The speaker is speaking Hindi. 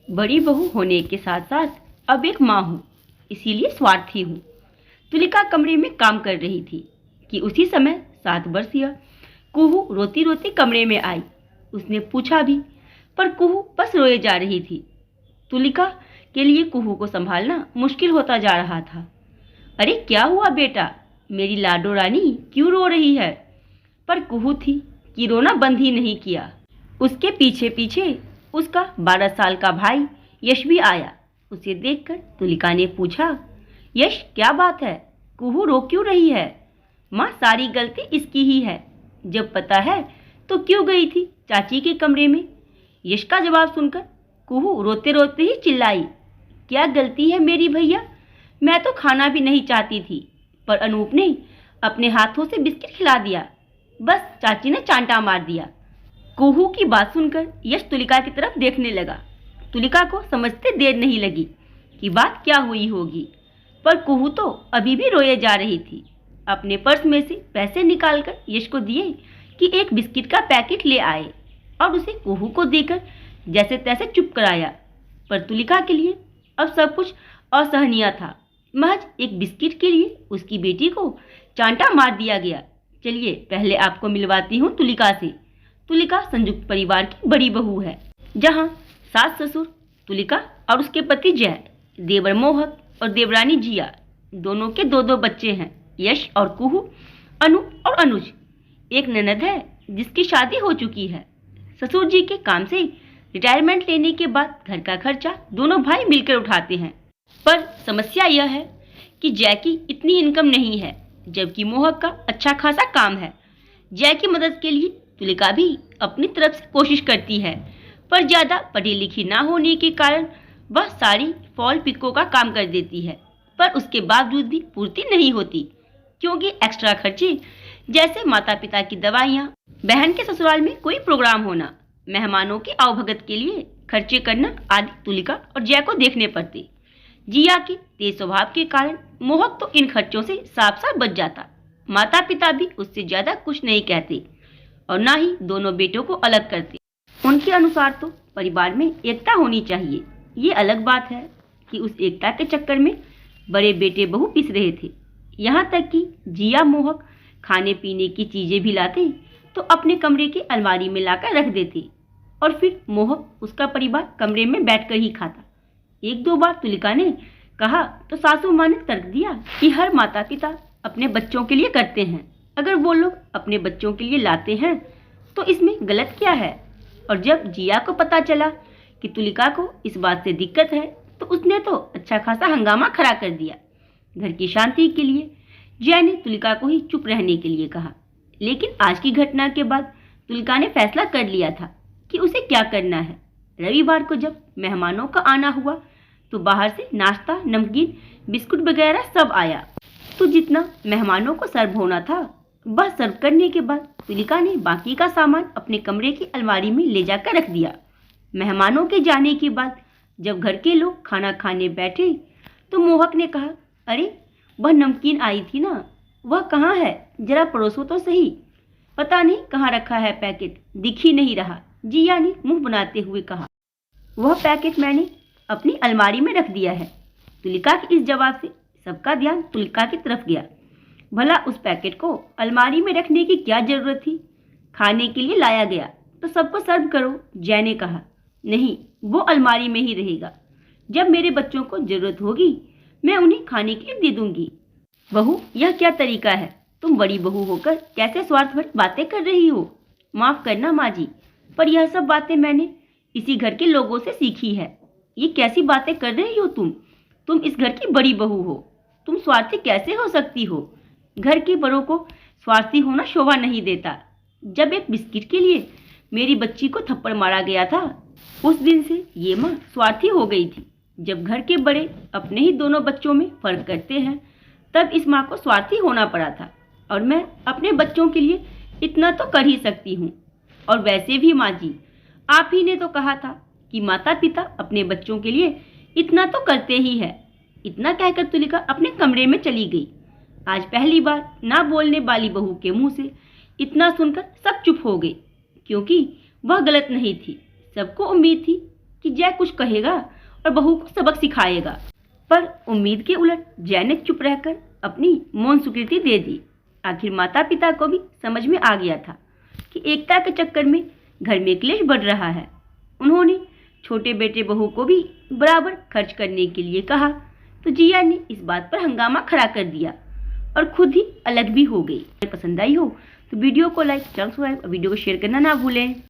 बड़ी बहू होने के साथ साथ अब एक माँ हूँ, इसीलिए स्वार्थी हूँ। तुलिका कमरे में काम कर रही थी कि उसी समय 7 वर्षीय कुहू रोती रोती कमरे में आई। उसने पूछा भी, पर कुहू बस रोए जा रही थी। तुलिका के लिए कुहू को संभालना मुश्किल होता जा रहा था। अरे क्या हुआ बेटा, मेरी लाडो रानी क्यों रो रही है? पर कुहू थी कि रोना बंद ही नहीं किया। उसके पीछे पीछे उसका 12 साल का भाई यश भी आया। उसे देखकर तुलिका ने पूछा, यश क्या बात है, कुहू रो क्यों रही है? माँ सारी गलती इसकी ही है, जब पता है तो क्यों गई थी चाची के कमरे में? यश का जवाब सुनकर कुहू रोते रोते ही चिल्लाई, क्या गलती है मेरी भैया, मैं तो खाना भी नहीं चाहती थी, पर अनूप ने अपने हाथों से बिस्किट खिला दिया, बस चाची ने चांटा मार दिया। कुहू की बात सुनकर यश तुलिका की तरफ देखने लगा। तुलिका को समझते देर नहीं लगी कि बात क्या हुई होगी, पर कुहू तो अभी भी रोए जा रही थी। अपने पर्स में से पैसे निकालकर यश को दिए कि एक बिस्किट का पैकेट ले आए और उसे कुहू को देकर जैसे तैसे चुप कराया। पर तुलिका के लिए अब सब कुछ असहनीय था। महज एक बिस्किट के लिए उसकी बेटी को चांटा मार दिया गया। चलिए पहले आपको मिलवाती हूँ तुलिका से। तुलिका संयुक्त परिवार की बड़ी बहू है, जहाँ सास ससुर तुलिका और उसके पति जय, देवर मोहक और देवरानी जिया, दोनों के 2-2 बच्चे हैं, यश और कुहू, अनु और अनुज। एक ननद है जिसकी शादी हो चुकी है। ससुर जी के काम से रिटायरमेंट लेने के बाद घर का खर्चा दोनों भाई मिलकर उठाते हैं। पर समस्या यह है कि जय की इतनी इनकम नहीं है, जबकि मोहक का अच्छा खासा काम है। जय की मदद के लिए तुलिका भी अपनी तरफ से कोशिश करती है, पर ज़्यादा पढ़ी लिखी ना होने के कारण वह सारी फॉल पिको का काम कर देती है, पर उसके बावजूद भी पूर्ति नहीं होती, क्योंकि एक्स्ट्रा खर्चे जैसे माता पिता की दवाइयाँ, बहन के ससुराल में कोई प्रोग्राम होना, मेहमानों के आवभगत के लिए खर्चे करना आदि तुलिका और जय को देखने पड़ते। जिया के तेज स्वभाव के कारण मोहक तो इन खर्चों से साफ साफ बच जाता। माता पिता भी उससे ज़्यादा कुछ नहीं कहते और ना ही दोनों बेटों को अलग करते। उनके अनुसार तो परिवार में एकता होनी चाहिए। ये अलग बात है कि उस एकता के चक्कर में बड़े बेटे बहू पिस रहे थे। यहाँ तक कि जिया मोहक खाने पीने की चीज़ें भी लाते तो अपने कमरे की अलमारी में लाकर रख देते और फिर मोहक उसका परिवार कमरे में बैठकर ही खाता। 1-2 बार तुलिका ने कहा तो सासू माँ ने तर्क दिया कि हर माता पिता अपने बच्चों के लिए करते हैं, अगर वो लोग अपने बच्चों के लिए लाते हैं तो इसमें गलत क्या है? और जब जिया को पता चला कि तुलिका को इस बात से दिक्कत है तो उसने तो अच्छा खासा हंगामा खड़ा कर दिया। घर की शांति के लिए जय ने तुलिका को ही चुप रहने के लिए कहा, लेकिन आज की घटना के बाद तुलिका ने फैसला कर लिया था कि उसे क्या करना है। रविवार को जब मेहमानों का आना हुआ तो बाहर से नाश्ता, नमकीन, बिस्कुट वगैरह सब आया। तो जितना मेहमानों को सर्व होना था वह सर्व करने के बाद तुलिका ने बाकी का सामान अपने कमरे की अलमारी में ले जाकर रख दिया। मेहमानों के जाने के बाद जब घर के लोग खाना खाने बैठे तो मोहक ने कहा, अरे वह नमकीन आई थी ना, वह कहाँ है, जरा परोसो तो सही। पता नहीं कहाँ रखा है पैकेट, दिख ही नहीं रहा। जिया ने मुंह बनाते हुए कहा, वह पैकेट मैंने अपनी अलमारी में रख दिया है। तुलिका के इस जवाब से सबका ध्यान तुलिका की तरफ गया। भला उस पैकेट को अलमारी में रखने की क्या जरूरत थी? खाने के लिए लाया गया तो सबको सर्व करो। जय ने कहा, नहीं, वो अलमारी में ही रहेगा। जब मेरे बच्चों को जरूरत होगी मैं उन्हें खाने के लिए दे दूंगी। बहू, यह क्या तरीका है? तुम बड़ी बहू होकर कैसे स्वार्थभरी बातें कर रही हो? माफ करना माँ जी, पर यह सब बातें मैंने इसी घर के लोगों से सीखी है। ये कैसी बातें कर रही हो तुम इस घर की बड़ी बहू हो, तुम स्वार्थी कैसे हो सकती हो? घर के बड़ों को स्वार्थी होना शोभा नहीं देता। जब एक बिस्किट के लिए मेरी बच्ची को थप्पड़ मारा गया था, उस दिन से ये माँ स्वार्थी हो गई थी। जब घर के बड़े अपने ही दोनों बच्चों में फर्क करते हैं, तब इस माँ को स्वार्थी होना पड़ा था। और मैं अपने बच्चों के लिए इतना तो कर ही सकती हूँ। और वैसे भी माँ जी, आप ही ने तो कहा था कि माता पिता अपने बच्चों के लिए इतना तो करते ही है। इतना कहकर तुलिका अपने कमरे में चली गई। आज पहली बार ना बोलने वाली बहू के मुंह से इतना सुनकर सब चुप हो गए, क्योंकि वह गलत नहीं थी। सबको उम्मीद थी कि जय कुछ कहेगा और बहू को सबक सिखाएगा, पर उम्मीद के उलट जय ने चुप रहकर अपनी मौन स्वीकृति दे दी। आखिर माता पिता को भी समझ में आ गया था कि एकता के चक्कर में घर में क्लेश बढ़ रहा है। उन्होंने छोटे बेटे बहू को भी बराबर खर्च करने के लिए कहा, तो जिया ने इस बात पर हंगामा खड़ा कर दिया और खुद ही अलग भी हो गई। पसंद आई हो तो वीडियो को लाइक, चैनल सब्सक्राइब और वीडियो को शेयर करना ना भूलें।